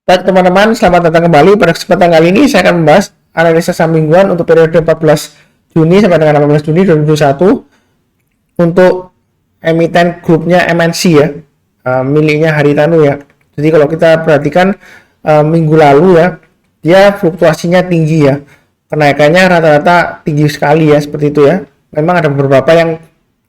Baik teman-teman, selamat datang kembali. Pada kesempatan kali ini saya akan membahas analisa saham mingguan untuk periode 14 Juni sampai dengan 18 Juni 2021 untuk emiten grupnya MNC ya, miliknya Haritanu ya. Jadi kalau kita perhatikan minggu lalu ya, dia fluktuasinya tinggi ya, kenaikannya rata-rata tinggi sekali ya, seperti itu ya. Memang ada beberapa yang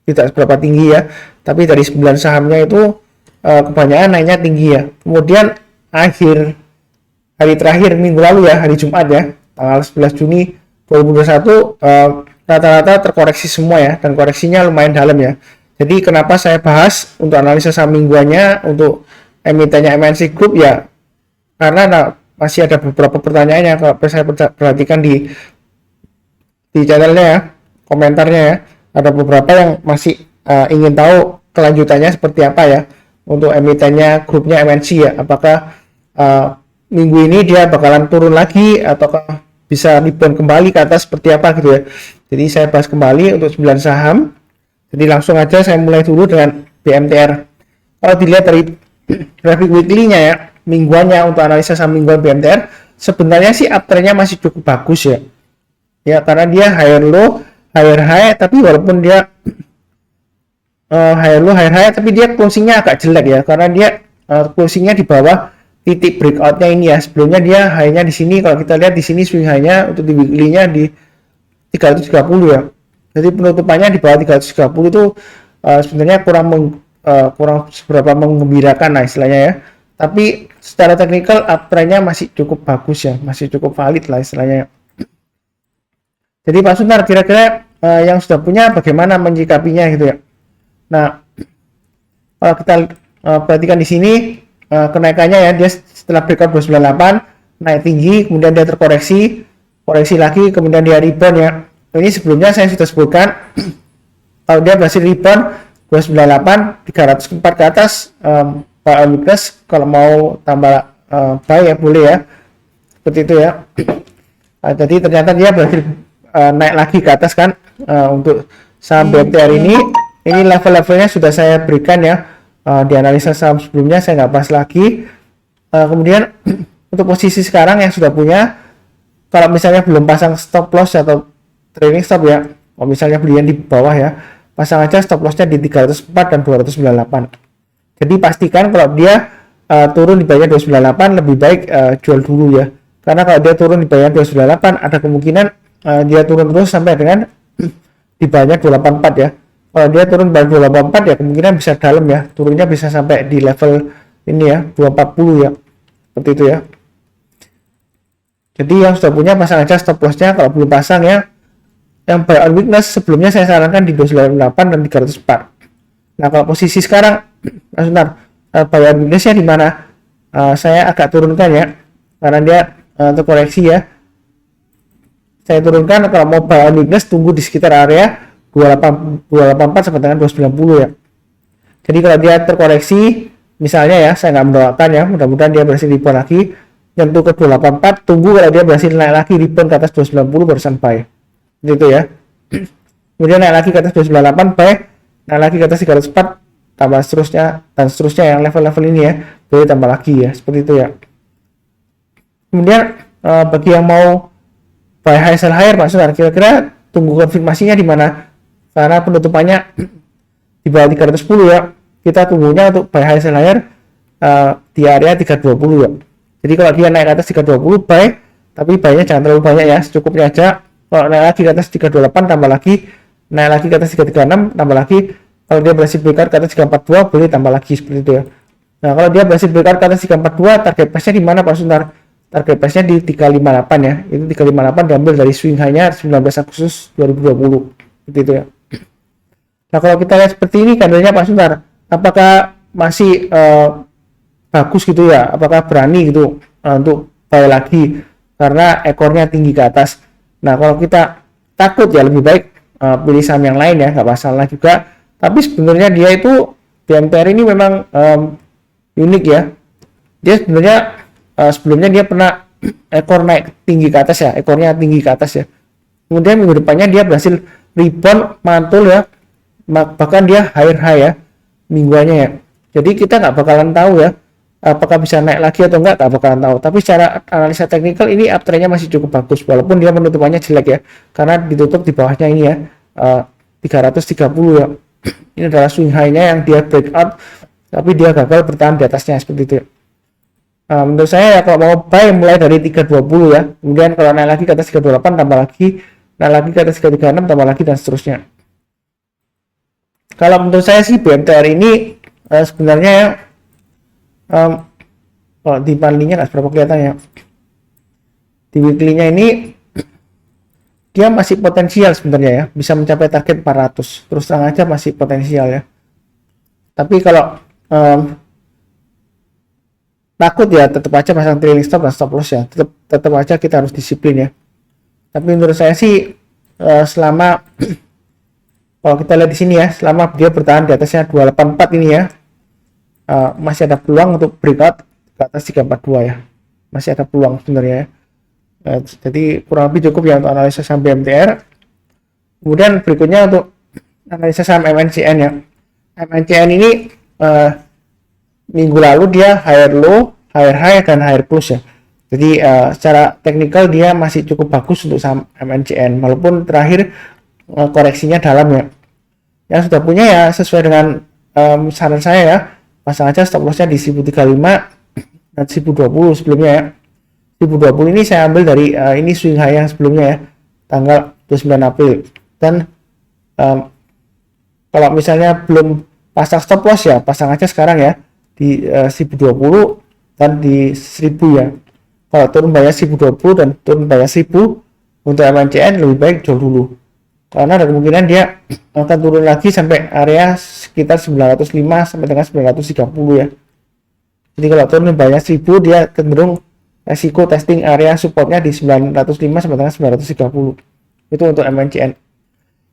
tidak seberapa tinggi ya, tapi dari 9 sahamnya itu kebanyakan naiknya tinggi ya. Kemudian hari terakhir minggu lalu ya, hari Jumat ya, tanggal 11 Juni 2021 rata-rata terkoreksi semua ya, dan koreksinya lumayan dalam ya. Jadi kenapa saya bahas untuk analisa saham mingguannya untuk emitennya MNC Group ya, karena masih ada beberapa pertanyaan yang kalau saya perhatikan di channelnya ya, komentarnya ya, ada beberapa yang masih ingin tahu kelanjutannya seperti apa ya untuk emitennya grupnya MNC ya, apakah minggu ini dia bakalan turun lagi ataukah bisa rebound kembali ke atas seperti apa gitu ya. Jadi saya bahas kembali untuk 9 saham. Jadi langsung aja saya mulai dulu dengan BMTR. Kalau dilihat dari grafik weekly-nya ya, mingguannya untuk analisa saham mingguan BMTR, sebenarnya sih uptrend-nya masih cukup bagus ya. Ya karena dia higher low, higher high, tapi walaupun dia higher low, higher high, tapi dia closing-nya agak jelek ya, karena dia closing-nya di bawah titik breakout-nya ini ya. Sebelumnya dia high-nya di sini, kalau kita lihat di sini swing high-nya untuk di weekly-nya di 330 ya. Jadi penutupannya di bawah 330 itu sebenarnya kurang seberapa menggembirakan lah istilahnya ya. Tapi secara teknikal uptrend-nya masih cukup bagus ya, masih cukup valid lah istilahnya. Jadi Pak Suntar, kira-kira yang sudah punya bagaimana menyikapinya gitu ya. Nah, kalau kita perhatikan di sini kenaikannya ya, dia setelah breakout 298 naik tinggi, kemudian dia terkoreksi, koreksi lagi, kemudian dia rebound ya. Ini sebelumnya saya sudah sebutkan kalau dia berhasil rebound 298 304 ke atas, Pak Alukes kalau mau tambah buy ya boleh ya, seperti itu ya. Jadi ternyata dia berhasil naik lagi ke atas kan. Untuk saham BMTR ini level-levelnya sudah saya berikan ya di analisa saham sebelumnya, saya nggak bahas lagi. Kemudian untuk posisi sekarang yang sudah punya, kalau misalnya belum pasang stop loss atau trailing stop ya, kalau misalnya belian di bawah ya, pasang aja stop lossnya di 304 dan 298. Jadi pastikan kalau dia turun di bawahnya 298 lebih baik jual dulu ya, karena kalau dia turun di bawahnya 298 ada kemungkinan dia turun terus sampai dengan di bawahnya 284 ya. Kalau dia turun di bawah 284 ya kemungkinan bisa dalam ya, turunnya bisa sampai di level ini ya 240 ya, seperti itu ya. Jadi yang sudah punya pasang aja stop lossnya, kalau belum pasang ya, yang buy on weakness sebelumnya saya sarankan di 298 dan 304. Nah kalau posisi sekarang sebentar, buy on weakness-nya di mana? Saya agak turunkan ya, karena dia terkoreksi ya. Saya turunkan, kalau mau buy on weakness tunggu di sekitar area 284 sampai dengan 290 ya. Jadi kalau dia terkoreksi misalnya ya, saya nggak mendoakan ya, mudah-mudahan dia berhasil rebound lagi nyentuh ke 284, tunggu kalau dia berhasil naik lagi rebound ke atas 290 barusan buy gitu ya. Kemudian naik lagi ke atas 298 buy, naik lagi ke atas 304 tambah seterusnya dan seterusnya, yang level-level ini ya boleh tambah lagi ya, seperti itu ya. Kemudian bagi yang mau buy high sell higher Pak Sunar, kira-kira tunggu konfirmasinya di mana, karena penutupannya di bawah 310 ya, kita tunggunya untuk buy high sell higher di area 320 ya. Jadi kalau dia naik ke atas 320 buy, tapi buy-nya jangan terlalu banyak ya, secukupnya aja. Kalau naik lagi ke atas 328 tambah lagi, naik lagi ke atas 336 tambah lagi, kalau dia berhasil breakout ke atas 342 boleh tambah lagi, seperti itu ya. Nah kalau dia berhasil breakout ke atas 342, target price-nya di mana Pak Suntar? Target price-nya di 358 ya, itu 358 diambil dari swing high-nya 19 Agustus 2020, seperti itu ya. Nah kalau kita lihat seperti ini candlenya Pak Suntar, apakah masih bagus gitu ya, apakah berani gitu untuk buy lagi karena ekornya tinggi ke atas? Nah kalau kita takut ya lebih baik pilih saham yang lain ya, nggak masalah juga. Tapi sebenarnya dia itu BMTR ini memang unik ya. Dia sebenarnya sebelumnya dia pernah ekor naik tinggi ke atas ya, ekornya tinggi ke atas ya. Kemudian minggu depannya dia berhasil rebound mantul ya, bahkan dia higher high ya mingguannya ya. Jadi kita nggak bakalan tahu ya apakah bisa naik lagi atau enggak tak bakalan tahu. Tapi secara analisa teknikal ini uptrendnya masih cukup bagus walaupun dia penutupannya jelek ya, karena ditutup di bawahnya ini ya, 330 ya. Ini adalah swing high-nya yang dia breakout tapi dia gagal bertahan di atasnya seperti itu ya. Menurut saya ya, kalau mau buy mulai dari 320 ya, kemudian kalau naik lagi ke atas 328 tambah lagi, naik lagi ke atas 336 tambah lagi, dan seterusnya. Kalau menurut saya sih BMTR ini sebenarnya ya, kalau di monthly-nya nggak seberapa kelihatan ya, di weekly-nya ini dia masih potensial sebenarnya ya, bisa mencapai target 400, terus terang aja masih potensial ya. Tapi kalau takut ya, tetap aja pasang trailing stop dan stop loss ya, tetap aja kita harus disiplin ya. Tapi menurut saya sih selama kalau kita lihat di sini ya, selama dia bertahan di atasnya 284 ini ya, masih ada peluang untuk breakout ke atas 342 ya, masih ada peluang sebenarnya ya. Jadi kurang lebih cukup ya untuk analisa saham BMTR. Kemudian berikutnya untuk analisa saham MNCN ya. MNCN ini minggu lalu dia higher low, higher high, dan higher close ya. Jadi secara teknikal dia masih cukup bagus untuk saham MNCN walaupun terakhir koreksinya dalam ya. Yang sudah punya ya sesuai dengan saran saya ya, pasang aja stop lossnya di 1035 dan 1020 sebelumnya ya. 1020 ini saya ambil dari ini swing high yang sebelumnya ya, tanggal 29 April. Dan kalau misalnya belum pasang stop loss ya, pasang aja sekarang ya di 1020 dan di 1000 ya. Kalau turun bayar 1020 dan turun bayar 1000 untuk MNCN lebih baik jual dulu, karena ada kemungkinan dia akan turun lagi sampai area sekitar 905 sampai dengan 930 ya. Jadi kalau turun bayar 1000 dia cenderung resiko testing area supportnya di 905 sampai dengan 930. Itu untuk MNCN.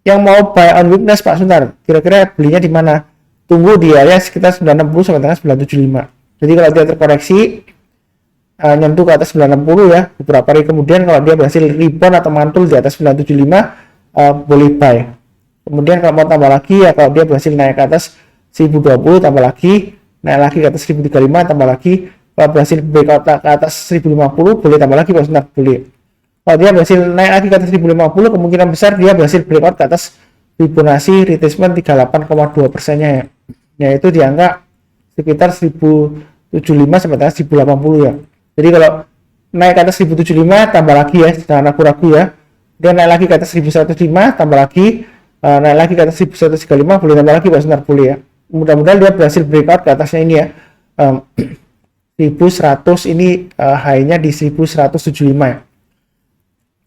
Yang mau buy on weakness Pak Suntar, kira-kira belinya di mana? Tunggu di area sekitar 960 sampai dengan 975. Jadi kalau dia terkoreksi nyentuh ke atas 960 ya, beberapa hari kemudian kalau dia berhasil rebound atau mantul di atas 975, boleh buy. Kemudian kalau mau tambah lagi ya, kalau dia berhasil naik ke atas 1020 tambah lagi, naik lagi ke atas 1035 tambah lagi, kalau berhasil breakout ke atas 1050 boleh tambah lagi Pak Suntar, boleh. Kalau dia berhasil naik lagi ke atas 1050, kemungkinan besar dia berhasil breakout ke atas Fibonacci retracement 38,2%-nya ya, yaitu di angka sekitar 1075 sampai dengan 1080 ya. Jadi kalau naik ke atas 1075 tambah lagi ya, jangan ragu-ragu ya. Dia naik lagi ke atas 1105 tambah lagi, naik lagi ke atas 1135 boleh tambah lagi Pak Suntar, boleh ya. Mudah-mudahan dia berhasil breakout ke atasnya ini ya. 1100 ini high-nya di 1175 ya.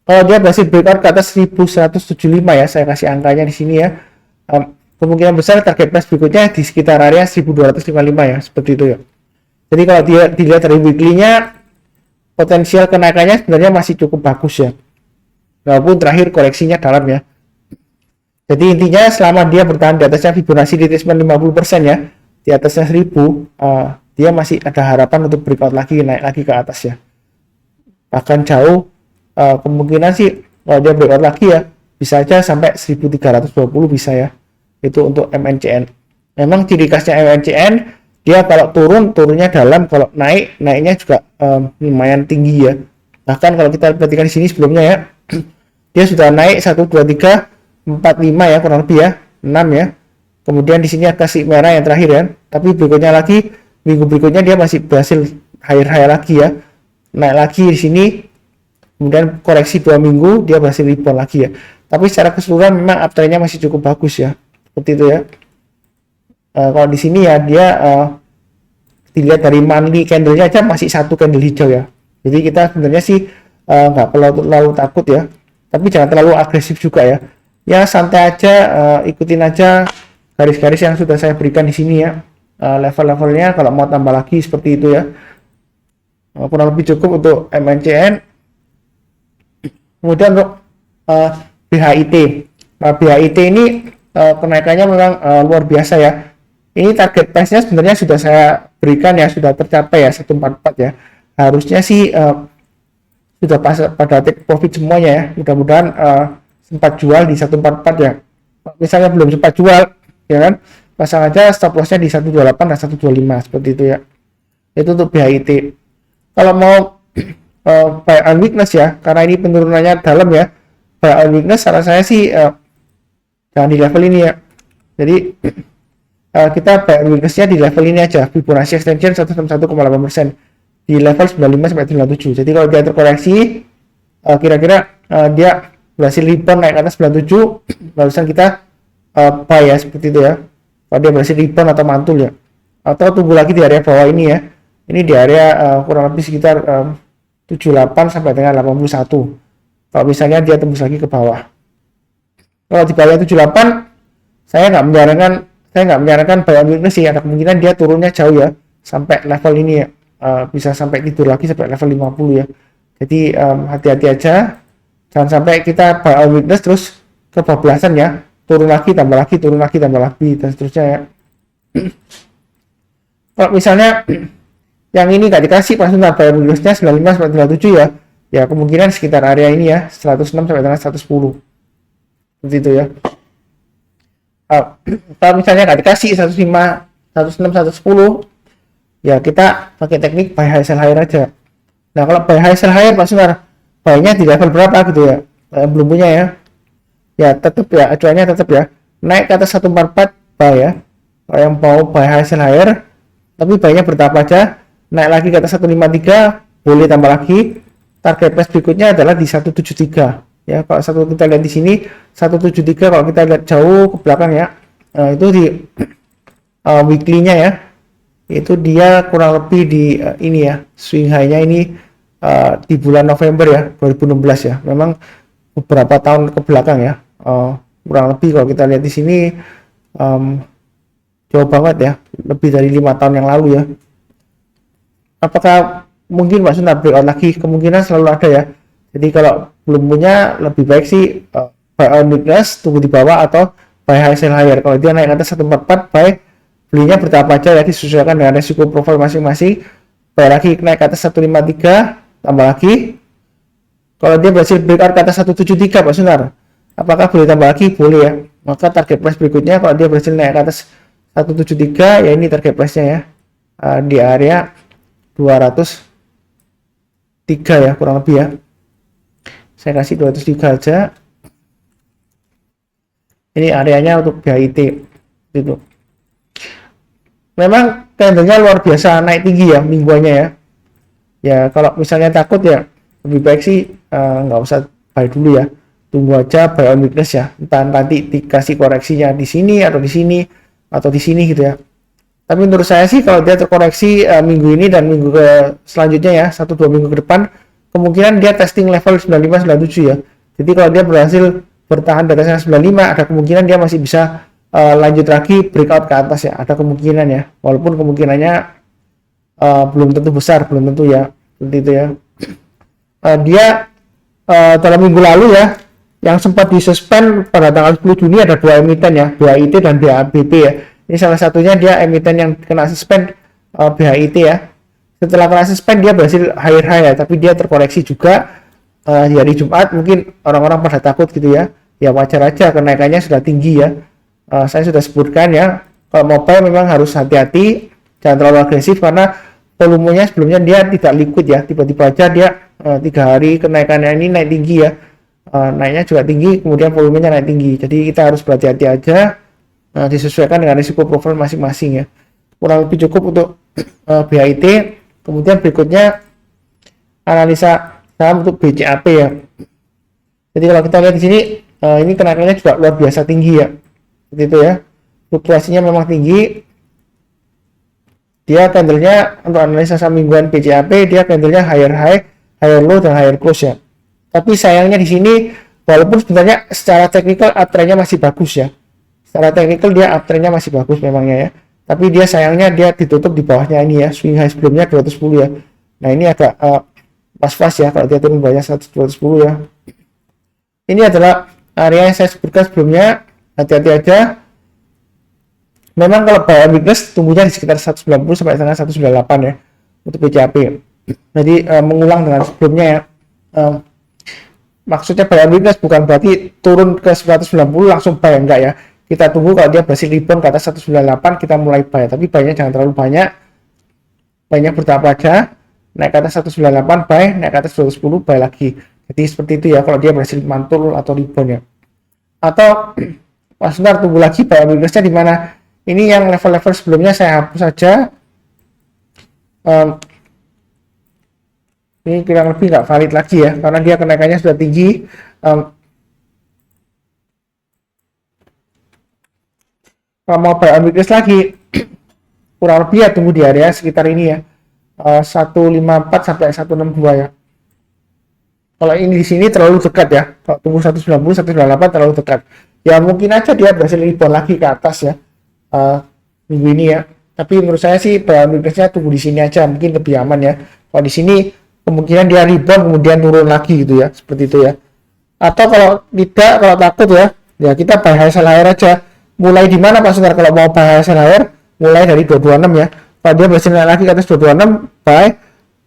Kalau dia berhasil breakout ke atas 1175 ya, saya kasih angkanya di sini ya. Kemungkinan besar target price berikutnya di sekitar area 1255 ya, seperti itu ya. Jadi kalau dia dilihat dari weekly-nya, potensial kenaikannya sebenarnya masih cukup bagus ya. Walaupun terakhir koreksinya dalam ya. Jadi intinya selama dia bertahan di atasnya Fibonacci retracement 50% ya, di atasnya 1000, dia masih ada harapan untuk breakout lagi, naik lagi ke atas ya. Bahkan jauh, kemungkinan sih kalau dia breakout lagi ya, bisa aja sampai 1320 bisa ya. Itu untuk MNCN. Memang ciri khasnya MNCN, dia kalau turunnya dalam, kalau naiknya juga lumayan tinggi ya. Bahkan kalau kita perhatikan di sini sebelumnya ya, dia sudah naik 1 2 3 4 5 ya, kurang lebih ya, 6 ya. Kemudian di sini kasih merah yang terakhir ya. Tapi berikutnya lagi, minggu berikutnya dia masih berhasil higher lagi ya. Naik lagi di sini, kemudian koreksi 2 minggu dia berhasil rebound lagi ya. Tapi secara keseluruhan memang uptrendnya masih cukup bagus ya, seperti itu ya. Kalau di sini ya dia dilihat dari monthly candle-nya aja masih satu candle hijau ya. Jadi kita sebenarnya sih nggak perlu terlalu takut ya, tapi jangan terlalu agresif juga ya. Ya santai aja, ikutin aja garis-garis yang sudah saya berikan di sini ya. Level-levelnya kalau mau tambah lagi seperti itu ya. Kurang lebih cukup untuk MNCN. Kemudian untuk BHIT. BHIT ini kenaikannya memang luar biasa ya. Ini target price-nya sebenarnya sudah saya berikan ya, sudah tercapai ya 144 ya. Harusnya sih sudah pada take profit semuanya ya. Mudah-mudahan sempat jual di 144 ya. Misalnya belum sempat jual ya kan, pasang aja stop loss-nya di 128 dan 125 seperti itu ya. itu untuk BHIT. Kalau mau buy on weakness ya, karena ini penurunannya dalam ya, buy on weakness saran saya sih jangan di level ini ya. Jadi kita buy on weakness-nya di level ini aja, Fibonacci extension 161,8% di level 95 sampai 97. Jadi kalau dia terkoreksi kira-kira dia berhasil rebound naik ke atas 97, barusan kita buy ya, seperti itu ya. Kalau dia berhasil rebound atau mantul ya, atau tunggu lagi di area bawah ini ya. Ini di area kurang lebih sekitar 78 sampai dengan 81. Kalau misalnya dia tembus lagi ke bawah. Kalau di bawah 78, saya nggak menyarankan buy on weakness sih. Ada kemungkinan dia turunnya jauh ya, sampai level ini ya. Bisa sampai tidur lagi sampai level 50 ya. Jadi hati-hati aja, jangan sampai kita buy on weakness terus kebablasan ya, turun lagi tambah lagi, turun lagi tambah lagi, dan seterusnya ya. Kalau misalnya yang ini nggak dikasih pas buy on weakness-nya 95 sampai 97 ya, ya kemungkinan sekitar area ini ya, 106 sampai dengan 110 seperti itu ya. Kalau misalnya nggak dikasih 105, 106, 110 ya, kita pakai teknik buy high sell higher aja. Nah, kalau buy high sell higher Pak Sunar, buy-nya di level berapa gitu ya, belum punya ya, ya tetap ya, acuannya tetap ya naik ke atas 144 buy ya. Kalau yang mau buy high sell higher tapi buy-nya bertahap aja, naik lagi ke atas 153 boleh tambah lagi. Target price berikutnya adalah di 173 ya. Kalau kita lihat di sini 173, kalau kita lihat jauh ke belakang ya, itu di weekly-nya ya, itu dia kurang lebih di ini ya, swing high-nya ini di bulan November ya 2016 ya. Memang beberapa tahun ke belakang ya, kurang lebih kalau kita lihat di sini jauh banget ya, lebih dari 5 tahun yang lalu ya. Apakah mungkin Pak Sunar breakout lagi? Kemungkinan selalu ada ya. Jadi kalau belum punya, lebih baik sih buy on weakness, tunggu di bawah, atau buy high sell higher. Kalau dia naik ke atas 144 buy, belinya bertahap aja ya, disesuaikan dengan resiko profil masing-masing. Buy lagi naik ke atas 153, tambah lagi. Kalau dia berhasil breakout ke atas 173 Pak Sunar, apakah boleh tambah lagi? Boleh ya. Maka target price berikutnya kalau dia berhasil naik ke atas 173 ya, ini target price-nya ya, di area 203 ya kurang lebih ya. Saya kasih 203 aja. Ini areanya untuk BHIT gitu. Memang candlenya luar biasa naik tinggi ya mingguannya ya. Ya kalau misalnya takut ya, lebih baik sih nggak usah buy dulu ya. Tunggu aja buy on weakness ya. Entah nanti dikasih koreksinya di sini atau di sini atau di sini gitu ya. Tapi menurut saya sih kalau dia terkoreksi minggu ini dan minggu selanjutnya ya, 1-2 minggu ke depan, kemungkinan dia testing level 95-97 ya. Jadi kalau dia berhasil bertahan di atas 95, ada kemungkinan dia masih bisa lanjut lagi breakout ke atas ya, ada kemungkinan ya, walaupun kemungkinannya belum tentu besar, belum tentu ya, seperti itu ya. Dia dalam minggu lalu ya, yang sempat disuspend pada tanggal 10 Juni ada 2 emiten ya, BHIT dan BHBP ya. Ini salah satunya dia emiten yang kena suspend, BHIT ya. Setelah kena suspend dia berhasil higher high ya, tapi dia terkoreksi juga di hari Jumat. Mungkin orang-orang pada takut gitu ya, ya wajar aja, kenaikannya sudah tinggi ya. Saya sudah sebutkan ya, kalau mau buy memang harus hati-hati, jangan terlalu agresif karena volumenya sebelumnya dia tidak liquid ya, tiba-tiba aja dia 3 hari kenaikannya ini naik tinggi ya, naiknya juga tinggi, kemudian volumenya naik tinggi. Jadi kita harus berhati-hati aja, disesuaikan dengan risiko profil masing-masing ya. Kurang lebih cukup untuk BHIT. Kemudian berikutnya analisa saham untuk BCAP ya. Jadi kalau kita lihat di sini, ini kenaikannya juga luar biasa tinggi ya, seperti itu ya. Fluktuasinya memang tinggi. Dia candlenya untuk analisa saham mingguan BCAP, dia candlenya higher high, higher low, dan higher close ya. Tapi sayangnya di sini, walaupun sebenarnya secara teknikal uptrendnya masih bagus ya, secara teknikal dia uptrendnya masih bagus memangnya ya, tapi dia sayangnya dia ditutup di bawahnya ini ya, swing high sebelumnya 210 ya. Nah ini agak pas-pas ya kalau dia turun bawahnya 210 ya. Ini adalah area yang saya sebutkan sebelumnya, hati-hati aja. Memang kalau buy on weakness tunggunya di sekitar 190 sampai dengan 198 ya untuk BCAP. Jadi mengulang dengan sebelumnya ya. Maksudnya buy on weakness bukan berarti turun ke 190 langsung buy, enggak ya. Kita tunggu kalau dia berhasil rebound ke atas 198 kita mulai buy, tapi buy-nya jangan terlalu banyak. banyak bertahap aja, naik ke atas 198 buy, naik ke atas 210 buy lagi. Jadi seperti itu ya kalau dia berhasil mantul atau rebound ya. Atau sebentar tunggu lagi buy weakness-nya di mana. Ini yang level-level sebelumnya saya hapus saja. Ini kurang lebih nggak valid lagi ya karena dia kenaikannya sudah tinggi. Kalau mau buy on weakness lagi kurang lebih ya tunggu di area sekitar ini ya, 154 sampai 162 ya. Kalau ini di sini terlalu dekat ya, kalau tunggu 190 198 terlalu dekat ya, mungkin aja dia berhasil rebound lagi ke atas ya minggu ini ya. Tapi menurut saya sih buy on weakness-nya tunggu di sini aja, mungkin lebih aman ya. Kalau di sini kemungkinan dia rebound kemudian turun lagi gitu ya, seperti itu ya. Atau kalau tidak, kalau takut ya kita buy high sell higher aja. Mulai di mana Pak Sundar kalau mau buy high sell higher? Mulai dari 226 ya. Kalau dia berhasil naik lagi ke atas 226 buy,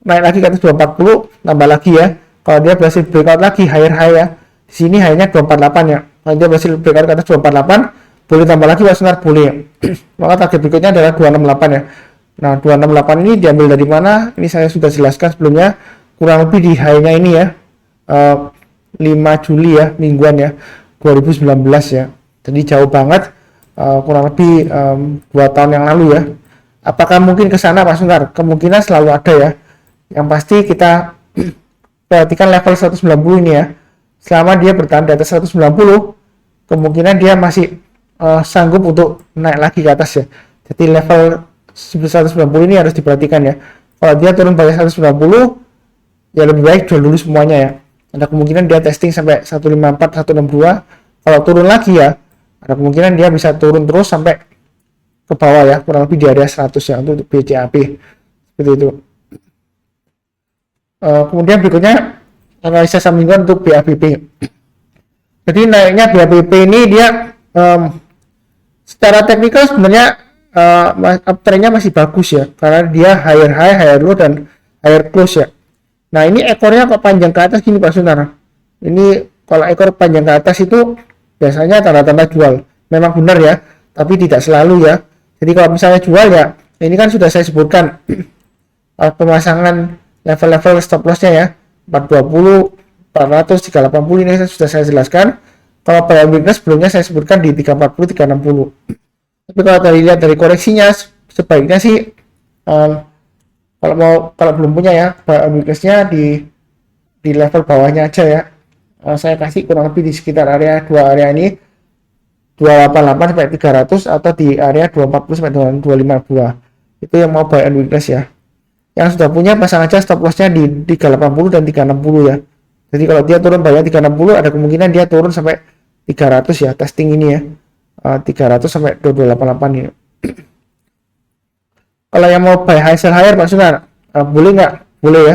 naik lagi ke atas 240 tambah lagi ya. Kalau dia berhasil breakout lagi higher high ya, di sini high-nya 248 ya. Kalau dia berhasil breakout ke atas 248, boleh tambah lagi Pak Sundar, boleh. Maka target berikutnya adalah 268 ya. Nah 268 ini diambil dari mana? Ini saya sudah jelaskan sebelumnya, kurang lebih di high-nya ini ya, 5 Juli ya, mingguan ya, 2019 ya. Jadi jauh banget, kurang lebih 2 tahun yang lalu ya. Apakah mungkin ke sana Pak Sundar? Kemungkinan selalu ada ya. Yang pasti kita perhatikan level 190 ini ya. Selama dia bertahan di atas 190, kemungkinan dia masih sanggup untuk naik lagi ke atas ya. Jadi level 190 ini harus diperhatikan ya. Kalau dia turun pada 190, ya lebih baik jual dulu semuanya ya. Ada kemungkinan dia testing sampai 154, 162. Kalau turun lagi ya, ada kemungkinan dia bisa turun terus sampai ke bawah ya, kurang lebih di area 100 ya untuk BCAP seperti itu. Kemudian berikutnya analisa saham mingguan untuk BABP. Jadi naiknya BABP ini dia secara teknikal sebenarnya uptrendnya masih bagus ya, karena dia higher high, higher low dan higher close ya. Nah ini ekornya kok panjang ke atas gini Pak Sundar. Ini kalau ekor panjang ke atas itu biasanya tanda-tanda jual. Memang benar ya, tapi tidak selalu ya. Jadi kalau misalnya jual ya, ini kan sudah saya sebutkan pemasangan level-level stop loss-nya ya, 420, 400, 380 ini sudah saya jelaskan. Kalau buy on weakness sebelumnya saya sebutkan di 340, 360. Tapi kalau dilihat dari koreksinya, sebaiknya sih kalau belum punya ya, buy on weakness-nya di level bawahnya aja ya. Saya kasih kurang lebih di sekitar area dua area ini, 288 sampai 300 atau di area 240 sampai 252. Itu yang mau buy on weakness ya. Yang sudah punya pasang aja stop loss-nya di 380 dan 360 ya. Jadi kalau dia turun bayar 360, ada kemungkinan dia turun sampai 300 ya, testing ini ya. 300 sampai 2288 ini. Kalau yang mau buy high sell higher Pak Sundar, boleh nggak? Boleh ya.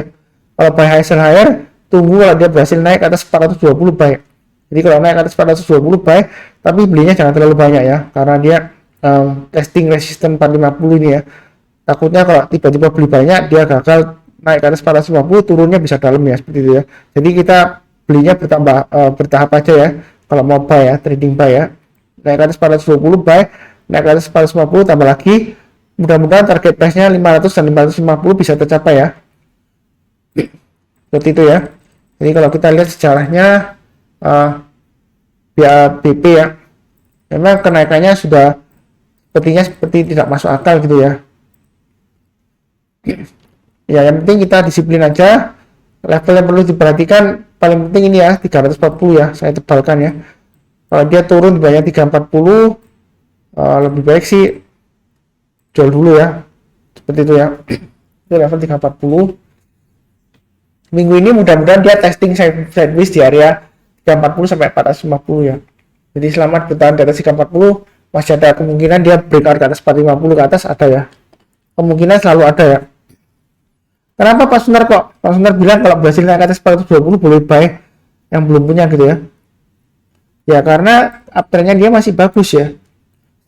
Kalau buy high sell higher, tunggu kalau dia berhasil naik ke atas 420 buy. Jadi kalau naik ke atas 420 buy, tapi belinya jangan terlalu banyak ya, karena dia testing resistance 450 ini ya. Takutnya kalau tiba-tiba beli banyak, dia gagal naik ke atas 450, turunnya bisa dalam ya, seperti itu ya. Jadi kita belinya bertahap aja ya. Kalau mau buy ya, trading buy ya, naik ke atas 420 buy, naik ke atas 450 tambah lagi. Mudah-mudahan target price-nya 500 dan 550 bisa tercapai ya. Seperti itu ya. Jadi kalau kita lihat sejarahnya BABP ya, memang kenaikannya sudah sepertinya seperti tidak masuk akal gitu ya. Ya yang penting kita disiplin aja. Level yang perlu diperhatikan paling penting ini ya, 340 ya, saya tebalkan ya. Kalau dia turun di bawah 340, lebih baik sih jual dulu ya, seperti itu ya. Itu level 340. Minggu ini mudah-mudahan dia testing sideways di area 340 sampai 450 ya. Jadi selamat bertahan di atas 340, masih ada kemungkinan dia breakout ke atas 450 ke atas, ada ya. Kemungkinan selalu ada ya. Kenapa Pak Sundar kok? Pak Sundar bilang kalau berhasil naik ke atas 420 boleh buy yang belum punya gitu ya. Ya karena uptrendnya dia masih bagus ya.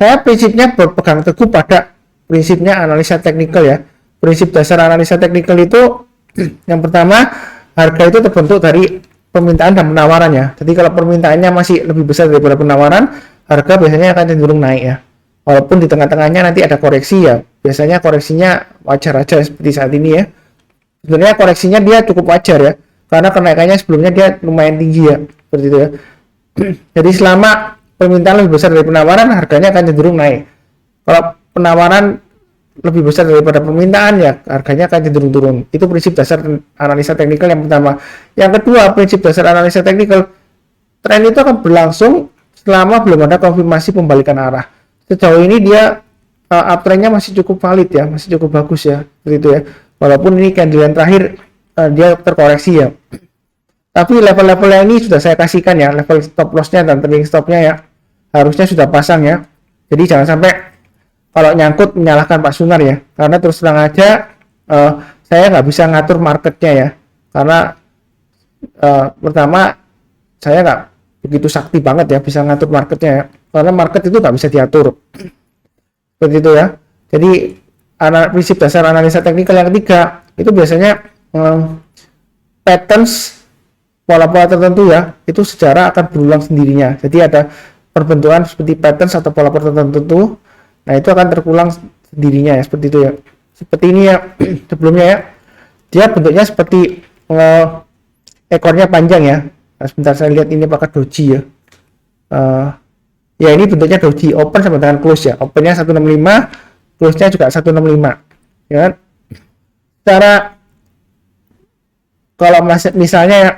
Saya prinsipnya berpegang teguh pada prinsipnya analisa teknikal ya. Prinsip dasar analisa teknikal itu yang pertama, harga itu terbentuk dari permintaan dan penawaran ya. Jadi kalau permintaannya masih lebih besar daripada penawaran, harga biasanya akan cenderung naik ya. Walaupun di tengah-tengahnya nanti ada koreksi ya, biasanya koreksinya wajar aja seperti saat ini ya. Sebenarnya koreksinya dia cukup wajar ya, karena kenaikannya sebelumnya dia lumayan tinggi ya, seperti itu ya. Jadi selama permintaan lebih besar dari penawaran, harganya akan cenderung naik. Kalau penawaran lebih besar daripada permintaan ya, harganya akan cenderung turun. Itu prinsip dasar analisa teknikal yang pertama. Yang kedua, prinsip dasar analisa teknikal, tren itu akan berlangsung selama belum ada konfirmasi pembalikan arah. Sejauh ini dia uptrendnya masih cukup valid ya, masih cukup bagus ya, seperti itu ya. Walaupun ini candle yang terakhir dia terkoreksi ya. Tapi level-level yang ini sudah saya kasihkan ya, level stop lossnya dan trailing stopnya ya, harusnya sudah pasang ya. Jadi jangan sampai kalau nyangkut menyalahkan Pak Sunar ya, karena terus terang aja saya nggak bisa ngatur marketnya ya, karena pertama saya nggak begitu sakti banget ya bisa ngatur marketnya ya, karena market itu nggak bisa diatur seperti itu ya. Jadi prinsip dasar analisa teknikal yang ketiga itu biasanya patterns pola-pola tertentu ya, itu secara akan berulang sendirinya. Jadi ada perbentukan seperti patterns atau pola-pola tertentu, nah itu akan terulang sendirinya ya, seperti itu ya. Seperti ini ya sebelumnya ya, dia bentuknya seperti ekornya panjang ya. Nah, sebentar saya lihat ini pakai doji ya. Ya ini bentuknya doji, open sama dengan close ya. Opennya 165, close-nya juga 165 ya kan. Secara kalau misalnya ya,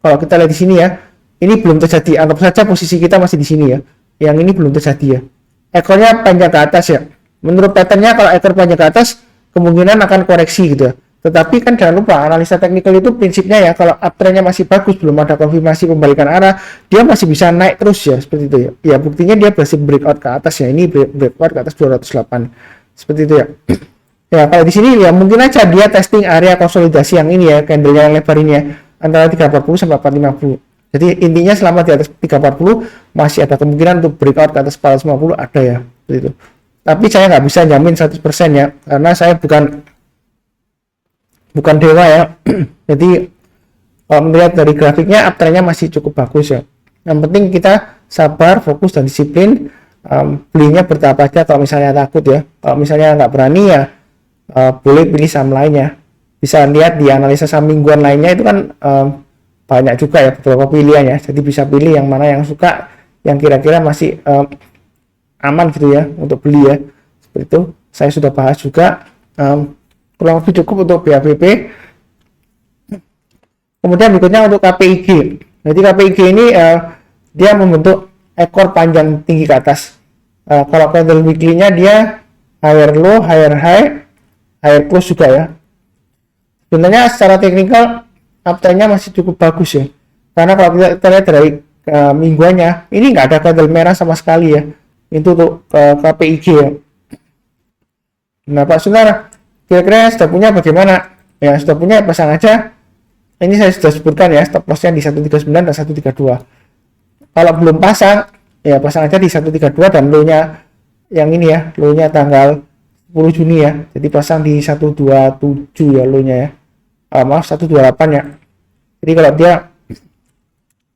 kalau kita lihat di sini ya, ini belum terjadi, anggap saja posisi kita masih di sini ya, yang ini belum terjadi ya, ekornya panjang ke atas ya. Menurut patternnya kalau ekor panjang ke atas kemungkinan akan koreksi gitu ya. Tetapi kan jangan lupa analisa teknikal itu prinsipnya ya, kalau uptrendnya masih bagus, belum ada konfirmasi pembalikan arah, dia masih bisa naik terus ya, seperti itu ya. Ya buktinya dia berhasil breakout ke atas ya, ini breakout ke atas 208 seperti itu ya. Ya kalau di sini ya mungkin aja dia testing area konsolidasi yang ini ya, candle yang lebar ini ya, antara 340 sampai 450. Jadi intinya selama di atas 340 masih ada kemungkinan untuk breakout ke atas 450 ada ya, seperti itu. Tapi saya nggak bisa jamin 100% ya, karena saya bukan dewa ya. Jadi kalau melihat dari grafiknya uptrendnya masih cukup bagus ya. Yang penting kita sabar, fokus dan disiplin. Belinya bertahap aja kalau misalnya takut ya. Kalau misalnya nggak berani ya boleh pilih saham lainnya. Bisa lihat di analisa saham mingguan lainnya itu kan banyak juga ya beberapa pilihan ya. Jadi bisa pilih yang mana yang suka, yang kira-kira masih aman gitu ya untuk beli ya. Seperti itu saya sudah bahas juga. Kurang lebih cukup untuk BABP. Kemudian berikutnya untuk KPIG. Jadi KPIG ini dia membentuk ekor panjang tinggi ke atas. Kalau candle weekly-nya dia higher low, higher high, higher close juga ya. Sebenarnya secara teknikal uptrend-nya masih cukup bagus ya. Karena kalau kita lihat dari mingguannya, ini nggak ada candle merah sama sekali ya. Itu untuk KPIG ya. Nah Pak Sunar, kira-kira sudah punya bagaimana? Ya sudah punya pasang aja. Ini saya sudah sebutkan ya, stop lossnya di 139 dan 132. Kalau belum pasang ya pasang aja di 132 dan low-nya yang ini ya, low-nya tanggal 10 Juni ya. Jadi pasang di 127 ya low-nya ya. Maaf 128 ya. Jadi kalau dia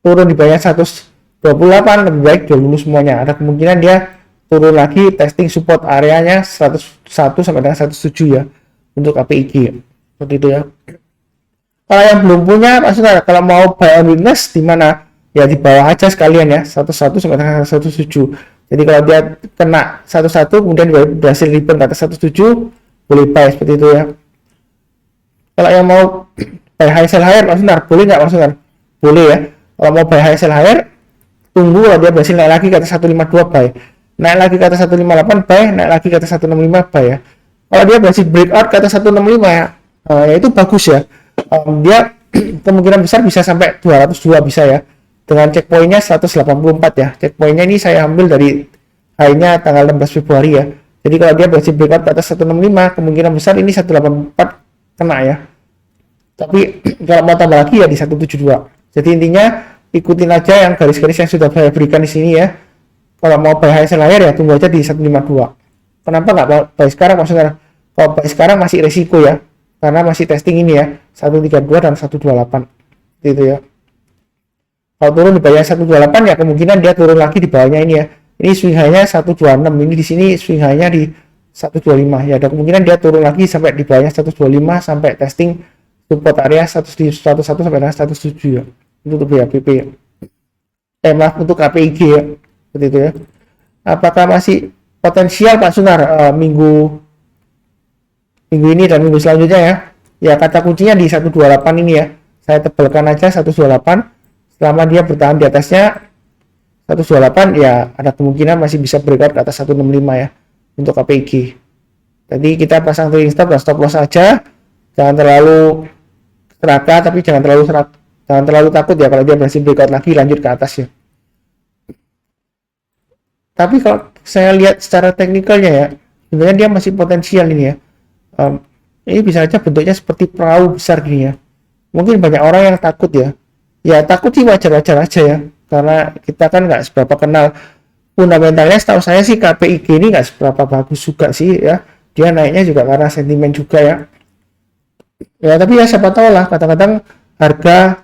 turun di bawah 128 lebih baik jual dulu semuanya. Ada kemungkinan dia turun lagi testing support areanya 101 sampai dengan 107 ya untuk KPIG seperti itu ya. Kalau yang belum punya Pak Sunar, kalau mau buy on weakness di mana ya di bawah aja sekalian ya 11 sampai dengan 17. Jadi kalau dia kena 11 kemudian berhasil rebound ke atas 17 boleh buy seperti itu ya. Kalau yang mau buy high sell higher Pak Sunar, boleh nggak Pak Sunar? Boleh ya. Kalau mau buy high sell higher tunggu kalau dia berhasil naik lagi ke atas 152 buy. Naik lagi ke atas 158 buy, naik lagi ke atas 165 buy ya. Kalau dia berhasil breakout ke atas 165 ya, ya itu bagus ya. Dia kemungkinan besar bisa sampai 202 bisa ya. Dengan checkpointnya 184 ya. Checkpointnya ini saya ambil dari high-nya tanggal 16 Februari ya. Jadi kalau dia berhasil breakout ke atas 165, kemungkinan besar ini 184 kena ya. Tapi kalau mau tambah lagi ya di 172. Jadi intinya ikutin aja yang garis-garis yang sudah saya berikan di sini ya. Kalau mau buy high sell higher ya tunggu aja di 152. Kenapa nggak buy sekarang maksudnya? Kalau buy sekarang masih resiko ya, karena masih testing ini ya 132 dan 128 gitu ya. Kalau turun di bawah 128 ya kemungkinan dia turun lagi di bawahnya ini ya Ini swing high-nya 126, ini di sini swing high-nya di 125 ya, ada kemungkinan dia turun lagi sampai di bawahnya 125 sampai testing support area 111 sampai dengan 107 ya. Itu untuk BHPP ya. Maaf, untuk KPIG ya, seperti itu ya. Apakah masih potensial Pak Sunar minggu ini dan minggu selanjutnya ya? Ya, kata kuncinya di 128 ini ya. Saya tebalkan aja 128. Selama dia bertahan di atasnya 128 ya, ada kemungkinan masih bisa breakout ke atas 165 ya untuk KPIG. Jadi kita pasang trading stop dan stop loss saja. Jangan terlalu serakah, tapi jangan terlalu takut ya kalau dia berhasil breakout lagi lanjut ke atas ya. Tapi kalau saya lihat secara teknikalnya ya, sebenarnya dia masih potensial ini ya. Ini bisa aja bentuknya seperti perahu besar gini ya. Mungkin banyak orang yang takut ya. Ya takut sih wajar-wajar aja ya. Karena kita kan nggak seberapa kenal fundamentalnya. Setahu saya sih KPIG ini nggak seberapa bagus juga sih ya. Dia naiknya juga karena sentimen juga ya. Ya tapi ya siapa tahu lah, kadang-kadang harga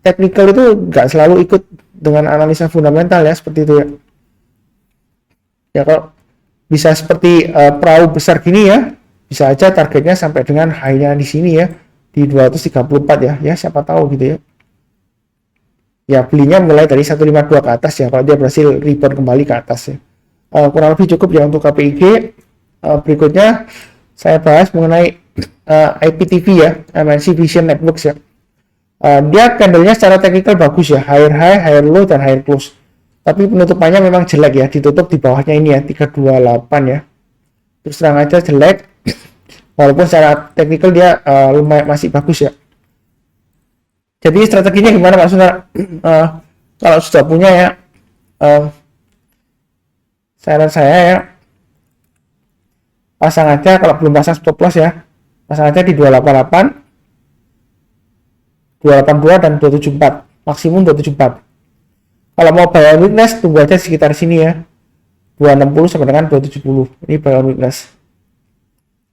teknikal itu nggak selalu ikut dengan analisa fundamental ya, seperti itu ya. Ya kalau bisa seperti perahu besar gini ya, bisa aja targetnya sampai dengan high-nya di sini ya, di 234 ya. Ya siapa tahu gitu ya. Ya belinya mulai dari 152 ke atas ya, kalau dia berhasil rebound kembali ke atas ya. Kurang lebih cukup ya untuk KPIG. Berikutnya saya bahas mengenai IPTV ya, MNC Vision Networks ya. Dia candlenya secara teknikal bagus ya, higher high, higher low, dan higher close. Tapi penutupannya memang jelek ya, ditutup di bawahnya ini ya, 328 ya. Terus terang aja jelek, walaupun secara teknikal dia lumayan masih bagus ya. Jadi strateginya gimana Pak Sunar? Kalau sudah punya ya, saran saya ya, pasang aja. Kalau belum pasang stop loss ya, pasang aja di 288, 282 dan 274, maksimum 274. Kalau mau buy on weakness, tunggu aja sekitar sini ya, 260 sampai dengan 270. Ini buy on weakness.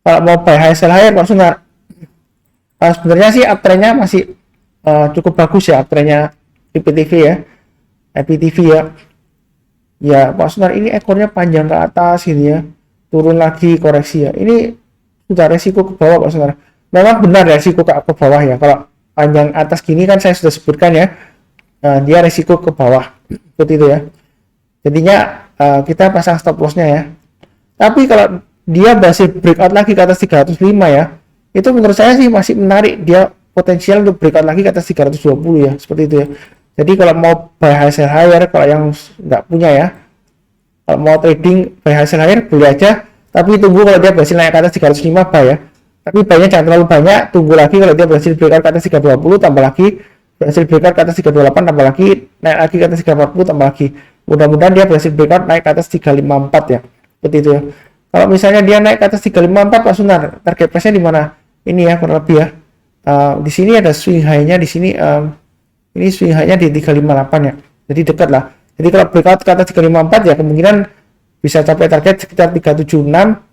Kalau mau buy high sell higher Pak Sunar, sebenarnya sih uptrendnya masih cukup bagus ya, uptrendnya IPTV ya, IPTV ya. Ya Pak Sunar, ini ekornya panjang ke atas ini ya, turun lagi koreksi ya. Ini sudah resiko ke bawah Pak Sunar. Memang benar resiko ke bawah ya. Kalau panjang atas gini kan saya sudah sebutkan ya, dia resiko ke bawah seperti itu ya. Jadinya kita pasang stop lossnya ya. Tapi kalau dia berhasil breakout lagi ke atas 305 ya, itu menurut saya sih masih menarik. Dia potensial untuk breakout lagi ke atas 320 ya, seperti itu ya. Jadi kalau mau buy high sell higher, kalau yang nggak punya ya, kalau mau trading buy high sell higher boleh aja, tapi tunggu kalau dia berhasil naik ke atas 305 buy ya. Tapi buy-nya jangan terlalu banyak, tunggu lagi kalau dia berhasil breakout ke atas 320, tambah lagi, berhasil breakout ke atas 328, tambah lagi, naik lagi ke atas 340, tambah lagi. Mudah-mudahan dia berhasil breakout naik ke atas 354 ya, seperti itu ya. Kalau misalnya dia naik ke atas 354 Pak Sunar, target price-nya di mana? Ini ya kurang lebih ya. Di sini ada swing high-nya di sini, ini swing high-nya di 358 ya. Jadi dekat lah. Jadi kalau breakout ke atas 354 ya kemungkinan bisa capai target sekitar 376,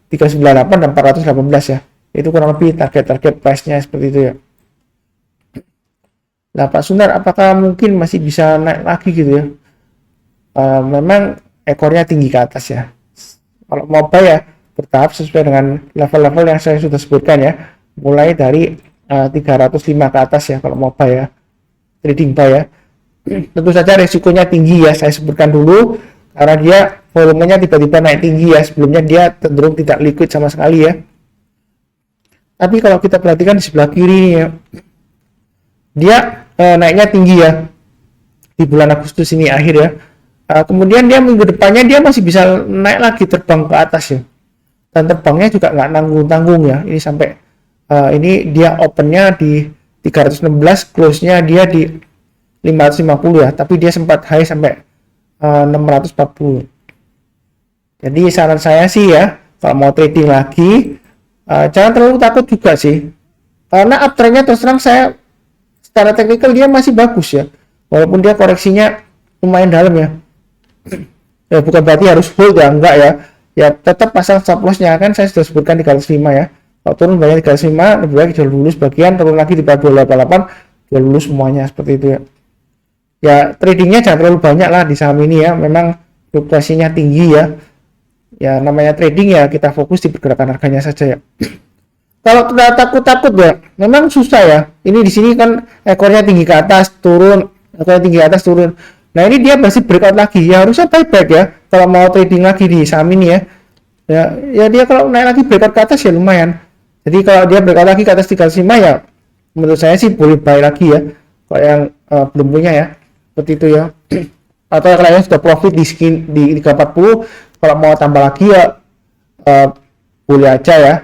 398 dan 418 ya. Itu kurang lebih target price-nya seperti itu ya. Nah Pak Sunar, apakah mungkin masih bisa naik lagi gitu ya? Memang ekornya tinggi ke atas ya. Kalau mau buy ya bertahap sesuai dengan level-level yang saya sudah sebutkan ya. Mulai dari 305 ke atas ya kalau mau buy ya, trading buy ya. Tentu saja resikonya tinggi ya, saya sebutkan dulu karena dia volumenya tiba-tiba naik tinggi ya. Sebelumnya dia cenderung tidak liquid sama sekali ya. Tapi kalau kita perhatikan di sebelah kiri ya, dia naiknya tinggi ya di bulan Agustus ini akhir ya. Kemudian dia minggu depannya dia masih bisa naik lagi, terbang ke atas ya. Dan terbangnya juga nggak nanggung-tanggung ya. Ini sampai ini dia opennya di 316, close-nya dia di 550 ya. Tapi dia sempat high sampai 640. Jadi saran saya sih ya, kalau mau trading lagi, jangan terlalu takut juga sih. Karena uptrendnya terus terang saya secara teknikal dia masih bagus ya. Walaupun dia koreksinya lumayan dalam ya. Ya bukan berarti harus hold ya, enggak ya. Ya tetap pasang stop loss-nya, kan saya sudah sebutkan di 305 ya. Kalau turun banyak di 305, lebih baik jual dulu sebagian, turun lagi di 288, jual dulu semuanya seperti itu ya. Ya tradingnya jangan terlalu banyak lah di saham ini ya. Memang fluktuasinya tinggi ya. Ya namanya trading ya, kita fokus di pergerakan harganya saja ya. Kalau kita takut-takut ya, memang susah ya. Ini di sini kan ekornya tinggi ke atas, turun, ekornya tinggi ke atas, turun. Nah ini dia masih breakout lagi, ya harusnya buyback ya. Kalau mau trading lagi di saham ini ya, ya dia kalau naik lagi breakout ke atas ya lumayan. Jadi kalau dia breakout lagi ke atas 305 ya, menurut saya sih boleh buy lagi ya. Kalau yang belum punya ya, seperti itu ya. Atau kalian sudah profit di 340, kalau mau tambah lagi ya boleh aja ya,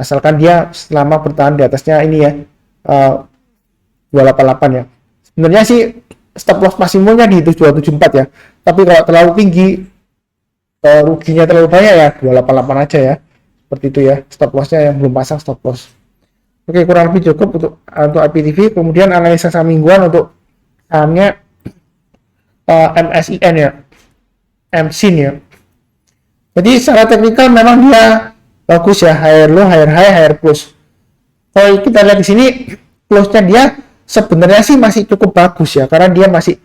asalkan dia selama bertahan di atasnya ini ya 288 ya. Sebenarnya sih stop loss maksimumnya di 274 ya, tapi kalau terlalu tinggi ruginya terlalu banyak ya 288 aja ya, seperti itu ya stop lossnya yang belum pasang stop loss. Oke, kurang lebih cukup untuk IPTV. Kemudian analisa saham mingguan untuk sahamnya MSIN ya, MSIN ya. Jadi secara teknikal memang dia bagus ya, higher low, higher high, higher close. Kalau kita lihat di sini close-nya dia sebenarnya sih masih cukup bagus ya, karena dia masih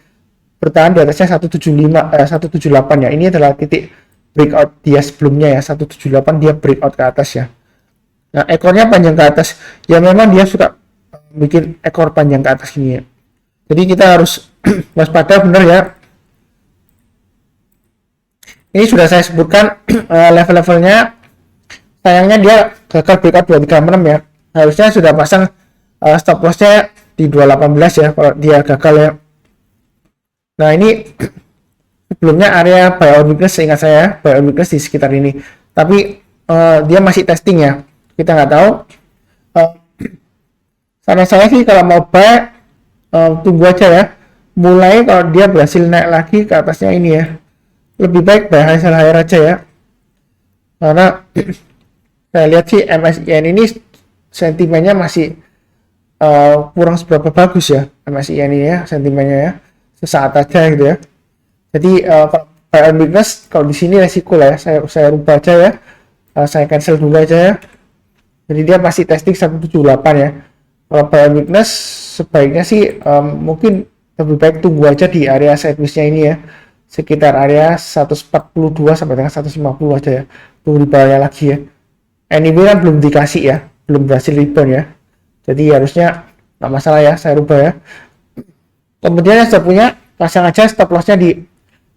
bertahan di atasnya 178 ya. Ini adalah titik breakout dia sebelumnya ya, 178 dia breakout ke atas ya. Nah, ekornya panjang ke atas. Ya memang dia suka bikin ekor panjang ke atas ini ya. Jadi kita harus waspada benar ya. Ini sudah saya sebutkan level-levelnya. Sayangnya dia gagal breakout 236 ya. Harusnya sudah pasang stop lossnya di 218 ya kalau dia gagal ya. Nah ini sebelumnya area buy on weakness, seingat saya buy on weakness di sekitar ini. Tapi dia masih testing ya. Kita nggak tahu. Saran saya sih kalau mau buy tunggu aja ya. Mulai kalau dia berhasil naik lagi ke atasnya ini ya, lebih baik buy high sell higher aja ya. Karena saya lihat sih MSIN ini sentimennya masih kurang seberapa bagus ya, MSIN ini ya sentimennya ya, sesaat aja gitu ya. Jadi kalau buy on weakness, kalau di sini resiko lah ya, saya rubah aja ya, saya cancel dulu aja ya. Jadi dia masih testing 178 ya. Kalau buy on weakness sebaiknya sih mungkin lebih baik tunggu aja di area sideways-nya ini ya, sekitar area 142 sampai dengan 150 aja ya, tunggu di bawahnya lagi ya. Anyway kan belum dikasih ya, belum berhasil rebound ya, jadi harusnya nggak masalah ya, saya rubah ya. Kemudian yang sudah punya, pasang aja stop lossnya di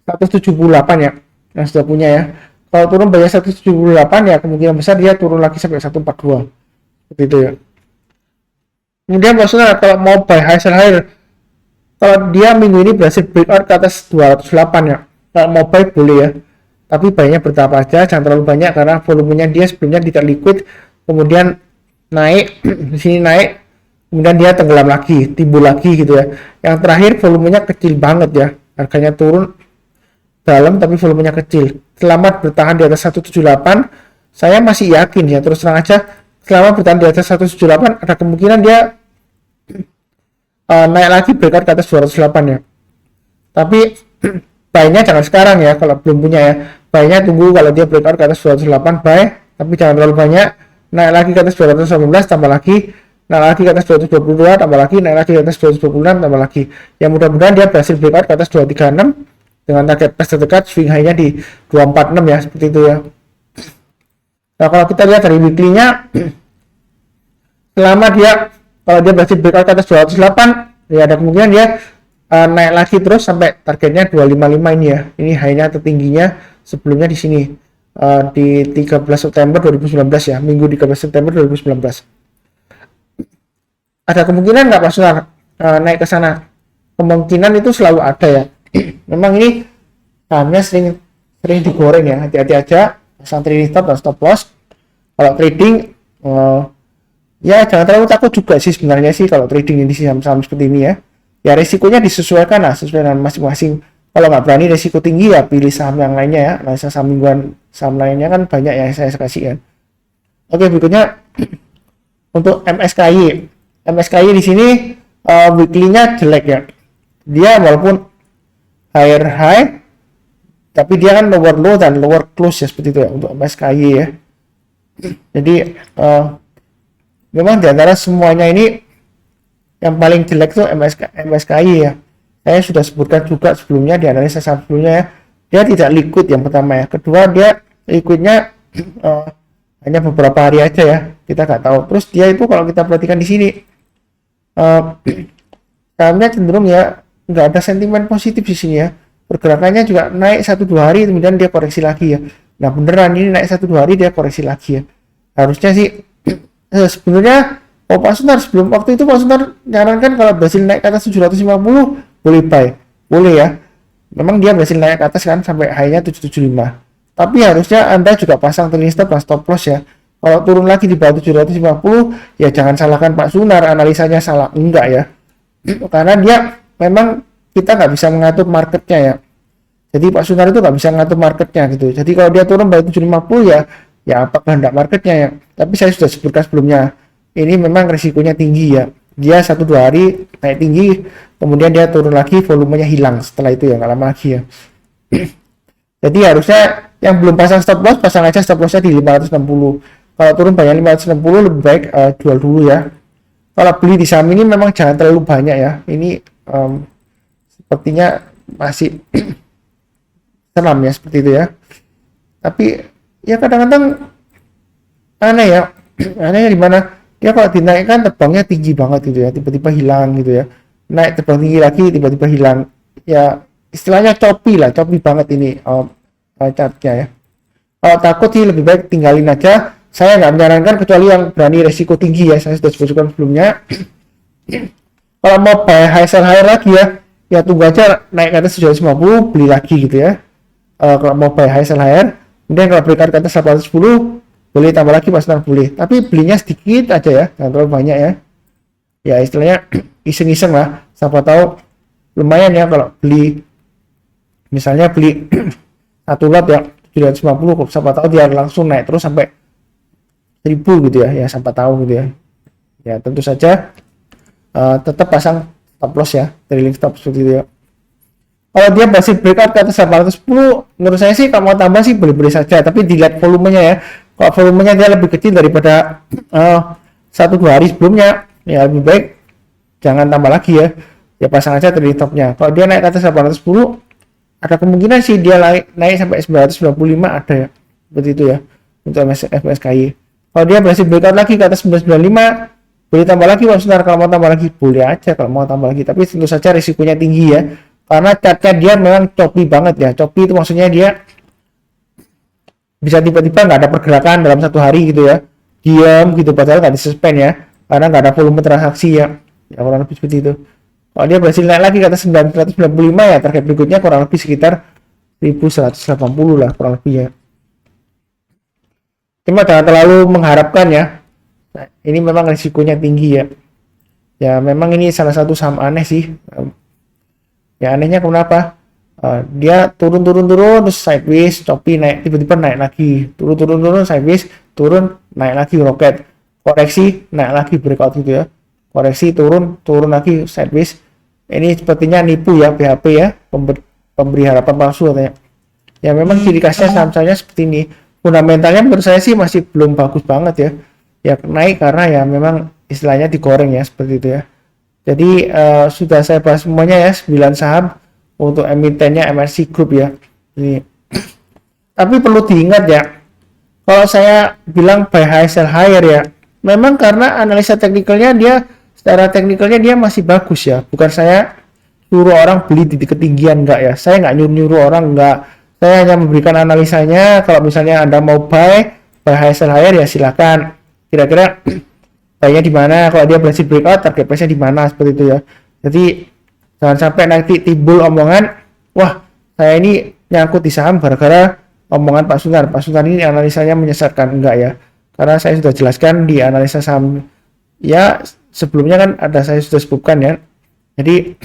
178 ya, yang sudah punya ya. Kalau turun bayar 178 ya, kemungkinan besar dia turun lagi sampai 142 seperti itu ya. Kemudian maksudnya kalau mau buy high sell higher, kalau dia minggu ini berhasil breakout ke atas 208 ya, kalau mau buy boleh ya, tapi buynya bertahap aja, jangan terlalu banyak karena volumenya dia sebelumnya tidak liquid, kemudian naik di sini naik, kemudian dia tenggelam lagi, timbul lagi gitu ya. Yang terakhir volumenya kecil banget ya, harganya turun dalam tapi volumenya kecil. Selamat bertahan di atas 178, saya masih yakin ya, terus terang aja selama bertahan di atas 178 ada kemungkinan dia naik lagi breakout ke atas 208 ya. Tapi buy-nya jangan sekarang ya, kalau belum punya ya. Buy-nya tunggu kalau dia breakout ke atas 208 buy, tapi jangan terlalu banyak. Naik lagi ke atas 219 tambah lagi, naik lagi ke atas 222 tambah lagi, naik lagi ke atas 226 tambah lagi. Ya mudah-mudahan dia berhasil breakout ke atas 236 dengan target price terdekat swing high-nya di 246 ya, seperti itu ya. Nah kalau kita lihat dari weekly-nya, selama dia kalau dia berhasil breakout ke atas 208 ya ada kemungkinan dia naik lagi terus sampai targetnya 255 ini ya. Ini high-nya tertingginya sebelumnya di sini di 13 September 2019 ya, minggu 13 September 2019. Ada kemungkinan nggak Pak Sunar naik ke sana? Kemungkinan itu selalu ada ya. Memang ini sahamnya sering digoreng ya, hati-hati aja pasang trading stop dan stop loss. Kalau trading ya jangan terlalu takut juga sih sebenarnya sih kalau trading ini saham-saham seperti ini ya. Ya resikonya disesuaikan lah, sesuai dengan masing-masing. Kalau nggak berani resiko tinggi ya pilih saham yang lainnya ya. Nah saham mingguan, saham lainnya kan banyak yang saya kasih kan. Oke, berikutnya untuk MSKY. MSKY di sini weekly-nya jelek ya. Dia walaupun higher high tapi dia kan lower low dan lower close ya, seperti itu ya untuk MSKY ya. Jadi memang diantara semuanya ini yang paling jelek tuh MSKY ya. Saya sudah sebutkan juga sebelumnya di analisa sebelumnya ya, dia tidak liquid yang pertama ya. Kedua dia liquidnya hanya beberapa hari aja ya, kita nggak tahu. Terus dia itu kalau kita perhatikan di sini sahamnya cenderung ya nggak ada sentimen positif di sini ya. Pergerakannya juga naik 1-2 hari kemudian dia koreksi lagi ya. Nah beneran ini naik 1-2 hari dia koreksi lagi ya. Harusnya sih sebenarnya Pak Sunar sebelum waktu itu Pak Sunar nyarankan kalau berhasil naik ke atas 750 boleh buy, boleh ya. Memang dia berhasil naik ke atas kan sampai high-nya 775. Tapi harusnya Anda juga pasang trailing stop dan stop loss ya. Kalau turun lagi di bawah 750 ya jangan salahkan Pak Sunar, analisanya salah, enggak ya. Karena dia memang kita nggak bisa mengatur marketnya ya. Jadi Pak Sunar itu nggak bisa mengatur marketnya gitu. Jadi kalau dia turun bawah 750 ya apa kehendak marketnya ya. Tapi saya sudah sebutkan sebelumnya, ini memang risikonya tinggi ya. Dia 1-2 hari naik tinggi, kemudian dia turun lagi, volumenya hilang setelah itu ya, nggak lama lagi ya. Jadi harusnya yang belum pasang stop loss, pasang aja stop lossnya di 560. Kalau turun banyak 560 lebih baik jual dulu ya. Kalau beli di saham ini memang jangan terlalu banyak ya. Ini sepertinya masih seram ya seperti itu ya. Tapi ya kadang-kadang aneh ya. Anehnya di mana dia kalau dinaikkan terbangnya tinggi banget gitu ya, tiba-tiba hilang gitu ya. Naik terbang tinggi lagi, tiba-tiba hilang. Ya istilahnya choppy lah, choppy banget ini chartnya ya. Kalau takut sih lebih baik tinggalin aja. Saya nggak menyarankan kecuali yang berani resiko tinggi ya. Saya sudah sebutkan sebelumnya. Kalau mau buy high sell higher lagi ya tunggu aja naik ke atas 750 beli lagi gitu ya. Kalau mau buy high sell higher, kemudian kalau breakout ke atas 810 boleh tambah lagi pas boleh. Tapi belinya sedikit aja ya, jangan terlalu banyak ya. Ya istilahnya iseng-iseng lah. Siapa tahu lumayan ya kalau beli, misalnya beli satu lot ya 750, siapa tahu dia langsung naik terus sampai 1000 gitu ya siapa tahu gitu ya. Ya tentu saja tetap pasang stop loss ya, trailing stop seperti itu ya. Kalau dia masih breakout ke atas 810, menurut saya sih kalau mau tambah sih boleh-boleh saja, tapi dilihat volumenya ya. Kalau volumenya dia lebih kecil daripada 1-2 hari sebelumnya, ya lebih baik jangan tambah lagi ya. Ya pasang aja trailing stopnya. Kalau dia naik ke atas 810, ada kemungkinan sih dia naik sampai 995 ada ya. Seperti itu ya untuk MSKY. Kalau dia berhasil breakout lagi ke atas 995, boleh tambah lagi Pak Sunar. Kalau mau tambah lagi boleh aja kalau mau tambah lagi, tapi tentu saja risikonya tinggi ya. Karena chartnya dia memang choppy banget ya. Choppy itu maksudnya dia bisa tiba-tiba nggak ada pergerakan dalam satu hari gitu ya, diam gitu padahal nggak disuspend ya, karena nggak ada volume transaksi ya kurang lebih seperti itu. Kalau dia berhasil naik lagi ke atas 995 ya, target berikutnya kurang lebih sekitar 1180 lah kurang lebih ya. Cuma jangan terlalu mengharapkan ya. Nah, ini memang risikonya tinggi ya. Ya memang ini salah satu saham aneh sih. Ya anehnya kenapa? Dia turun terus sideways, choppy naik, tiba-tiba naik lagi, turun sideways, turun naik lagi, roket, koreksi naik lagi, breakout gitu ya, koreksi turun lagi sideways. Ini sepertinya nipu ya, PHP ya, pemberi harapan palsu katanya. Ya memang ciri khasnya saham-sahamnya seperti ini. Fundamentalnya menurut saya sih masih belum bagus banget ya. Ya naik karena ya memang istilahnya digoreng ya seperti itu ya. Jadi sudah saya bahas semuanya ya, 9 saham untuk emitennya MNC Group ya. Ini. Tapi perlu diingat ya, kalau saya bilang buy high sell higher ya, memang karena analisa teknikalnya dia, secara teknikalnya dia masih bagus ya. Bukan saya suruh orang beli di ketinggian, enggak ya. Saya nggak nyuruh orang, enggak. Saya hanya memberikan analisanya. Kalau misalnya Anda mau buy high sell higher ya silakan. Kira-kira buy-nya di mana? Kalau dia berhasil breakout, target price-nya di mana? Seperti itu ya. Jadi jangan sampai nanti timbul omongan, wah saya ini nyangkut di saham gara-gara omongan Pak Sunar. Pak Sunar ini analisanya menyesatkan, enggak ya. Karena saya sudah jelaskan di analisa saham ya sebelumnya kan ada, saya sudah sebutkan ya. Jadi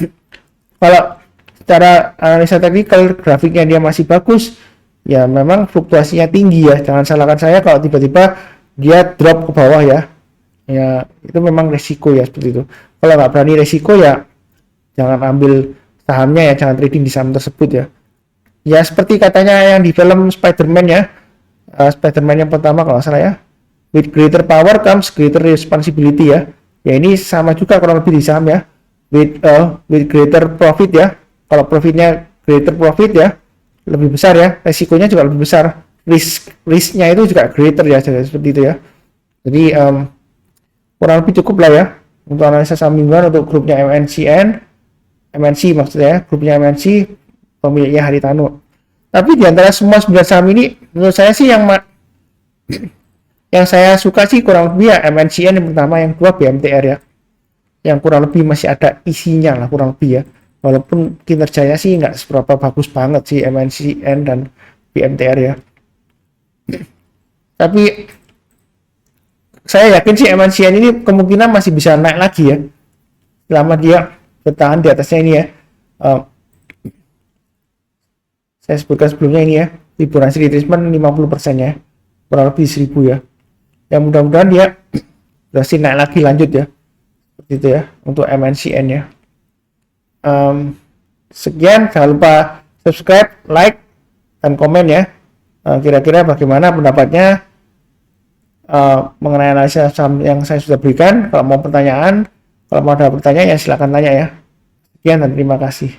kalau secara analisa teknikal grafiknya dia masih bagus, ya memang fluktuasinya tinggi ya. Jangan salahkan saya kalau tiba-tiba dia drop ke bawah ya. Ya itu memang resiko ya seperti itu. Kalau nggak berani resiko ya jangan ambil sahamnya ya, jangan trading di saham tersebut ya. Ya seperti katanya yang di film Spider-Man ya, Spider-Man yang pertama kalau salah ya, with greater power comes greater responsibility ya. Ya ini sama juga kurang lebih di saham ya, with greater profit ya. Kalau profitnya greater profit ya, lebih besar ya, resikonya juga lebih besar, risknya itu juga greater ya, seperti itu ya. Jadi kurang lebih cukup lah ya untuk analisa saham mingguan untuk grupnya MNC maksudnya ya, grupnya MNC pemiliknya Haritano. Tapi di antara semua 9 saham ini, menurut saya sih yang saya suka sih kurang lebih ya MNCN yang pertama, yang kedua BMTR ya, yang kurang lebih masih ada isinya lah kurang lebih ya, walaupun kinerjanya sih nggak seberapa bagus banget sih MNCN dan BMTR ya, tapi saya yakin sih MNCN ini kemungkinan masih bisa naik lagi ya selama dia bertahan di atasnya ini ya. Saya sebutkan sebelumnya ini ya, Fibonacci retracement 50% ya, kurang lebih 1000 ya. Ya mudah-mudahan dia berhasil naik lagi lanjut ya, seperti itu ya untuk MNCN ya. Sekian, jangan lupa subscribe, like, dan komen ya. Kira-kira bagaimana pendapatnya mengenai analisa saham yang saya sudah berikan. Kalau mau ada pertanyaan ya silakan tanya ya. Sekian dan terima kasih.